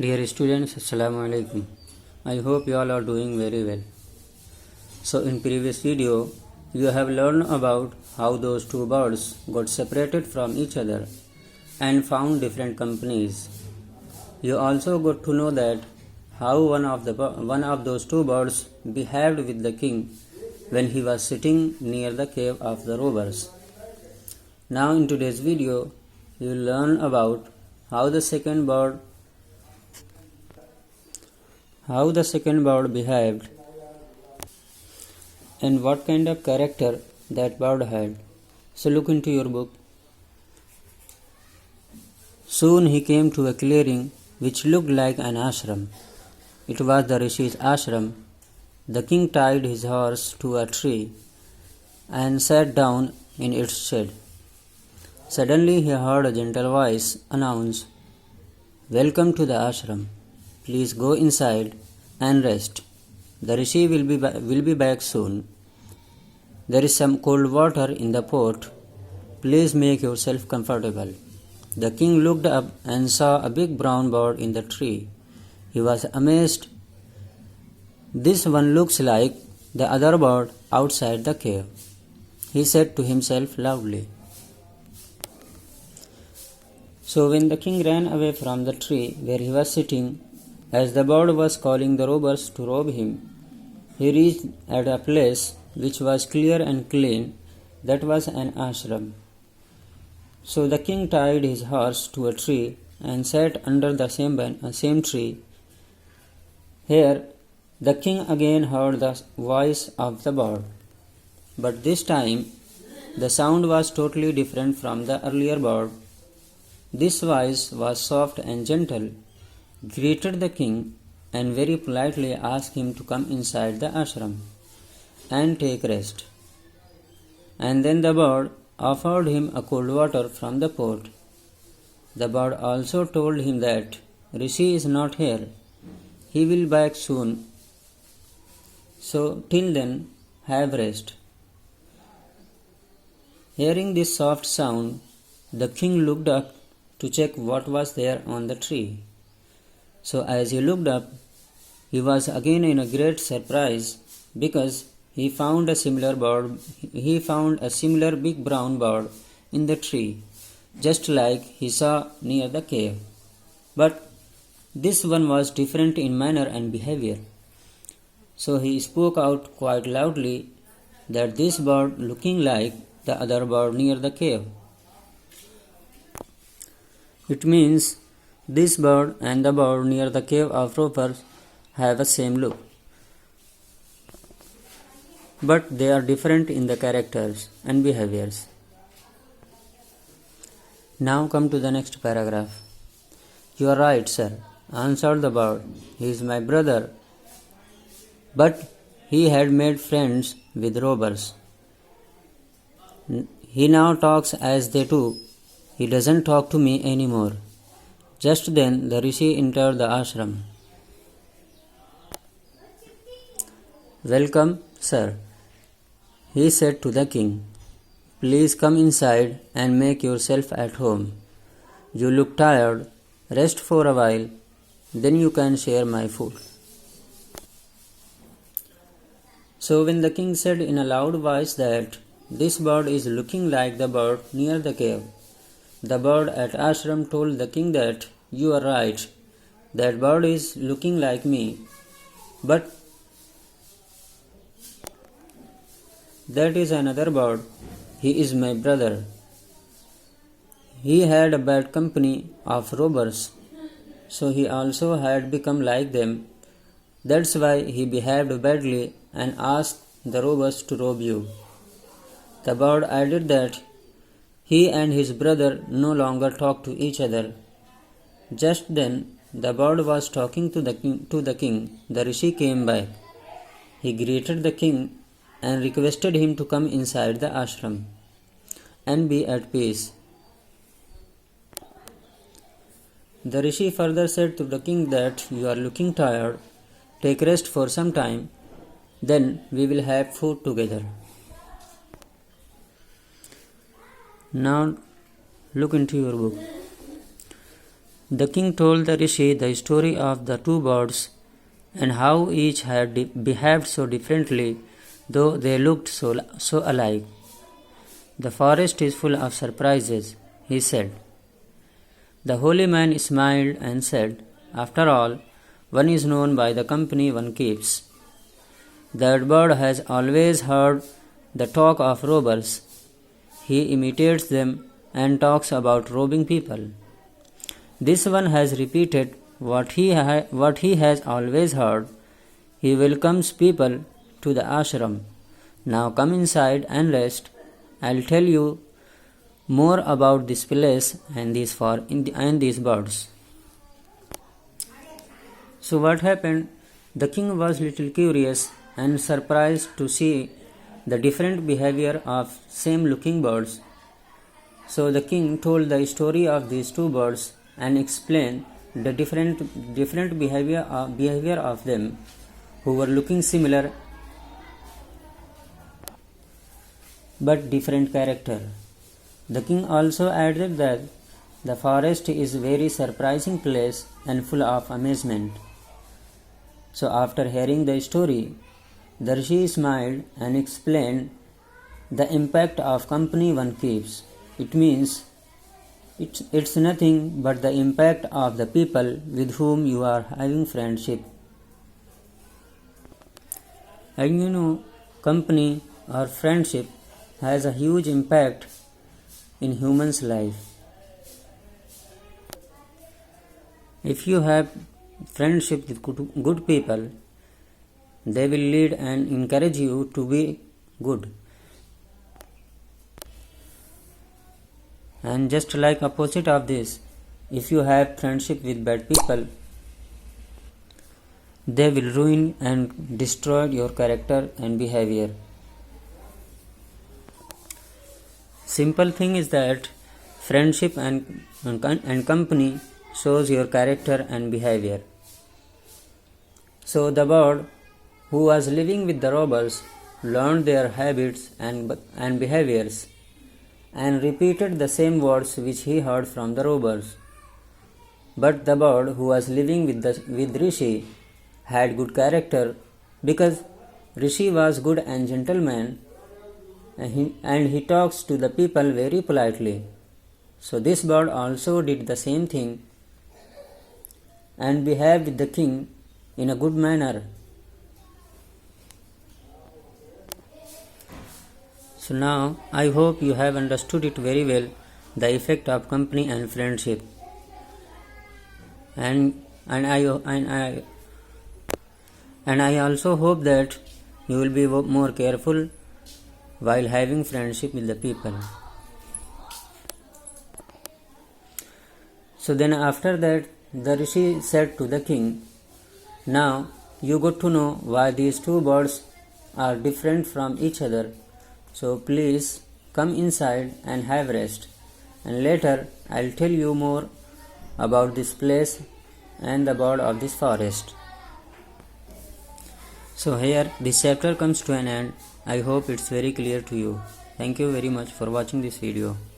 Dear students, Assalamu alaikum. I hope you all are doing very well. So in previous video, you have learned about how those two birds got separated from each other and found different companies. You also got to know that how one of those two birds behaved with the king when he was sitting near the cave of the robbers. Now in today's video, you will learn about how the second bird behaved and what kind of character that bird had. So look into your book. Soon he came to a clearing which looked like an ashram. It was the Rishi's ashram. The king tied his horse to a tree and sat down in its shade. Suddenly he heard a gentle voice announce, "Welcome to the ashram. Please go inside and rest. The Rishi will be back soon. There is some cold water in the pot. Please make yourself comfortable." The king looked up and saw a big brown bird in the tree. He was amazed. "This one looks like the other bird outside the cave," he said to himself loudly. So when the king ran away from the tree where he was sitting, as the bird was calling the robbers to rob him, he reached at a place which was clear and clean. That was an ashram. So the king tied his horse to a tree and sat under the same tree. Here the king again heard the voice of the bird, but this time the sound was totally different from the earlier bird. This voice was soft and gentle, greeted the king, and very politely asked him to come inside the ashram and take rest. And then the bird offered him a cold water from the pot. The bird also told him that Rishi is not here. He will be back soon. So till then, have rest. Hearing this soft sound, the king looked up to check what was there on the tree. So as he looked up, he was again in a great surprise because he found a similar big brown bird in the tree, just like he saw near the cave. But this one was different in manner and behavior. So he spoke out quite loudly that this bird looking like the other bird near the cave. It means this bird and the bird near the cave of robbers have the same look, but they are different in the characters and behaviors. Now come to the next paragraph. "You are right, sir," answered the bird. "He is my brother, but he had made friends with robbers. He now talks as they do. He doesn't talk to me anymore." Just then the Rishi entered the ashram. "Welcome, sir," he said to the king. "Please come inside and make yourself at home. You look tired. Rest for a while, then you can share my food." So when the king said in a loud voice that this bird is looking like the bird near the cave, the bird at ashram told the king that, "You are right, that bird is looking like me, but that is another bird. He is my brother. He had a bad company of robbers, so he also had become like them. That's why he behaved badly and asked the robbers to rob you." The bird added that he and his brother no longer talked to each other. Just then the bird was talking to the king. The Rishi came back. He greeted the king and requested him to come inside the ashram and be at peace. The Rishi further said to the king that, "You are looking tired. Take rest for some time. Then we will have food together." Now look into your book. The king told the rishi the story of the two birds and how each had behaved so differently, though they looked so alike. The forest is full of surprises, he said. The holy man smiled and said, After all, one is known by the company one keeps. That bird has always heard the talk of robbers. He imitates them and talks about robbing people. This one has repeated what he has always heard. He welcomes people to the ashram. Now come inside and rest. I'll tell you more about this place and these birds. So what happened? The king was little curious and surprised to see the different behavior of same looking birds. So the king told the story of these two birds and explained the different behavior of them who were looking similar but different character. The king also added that the forest is a very surprising place and full of amazement. So after hearing the story, the rishi smiled and explained the impact of company one keeps. It means it's nothing but the impact of the people with whom you are having friendship. And company or friendship has a huge impact in humans' life. If you have friendship with good people, they will lead and encourage you to be good. And just like opposite of this, if you have friendship with bad people, they will ruin and destroy your character and behavior. Simple thing is that friendship and company shows your character and behavior. So the bird who was living with the robbers learned their habits and behaviors and repeated the same words which he heard from the robbers. But the bird who was living with Rishi had good character because Rishi was good and gentleman and he talks to the people very politely. So this bird also did the same thing and behaved with the king in a good manner. So now I hope you have understood it very well, the effect of company and friendship. And I also hope that you will be more careful while having friendship with the people. So then after that, the rishi said to the king, Now you got to know why these two birds are different from each other. So please come inside and have rest. And later I'll tell you more about this place and the bird of this forest. So here this chapter comes to an end. I hope it's very clear to you. Thank you very much for watching this video.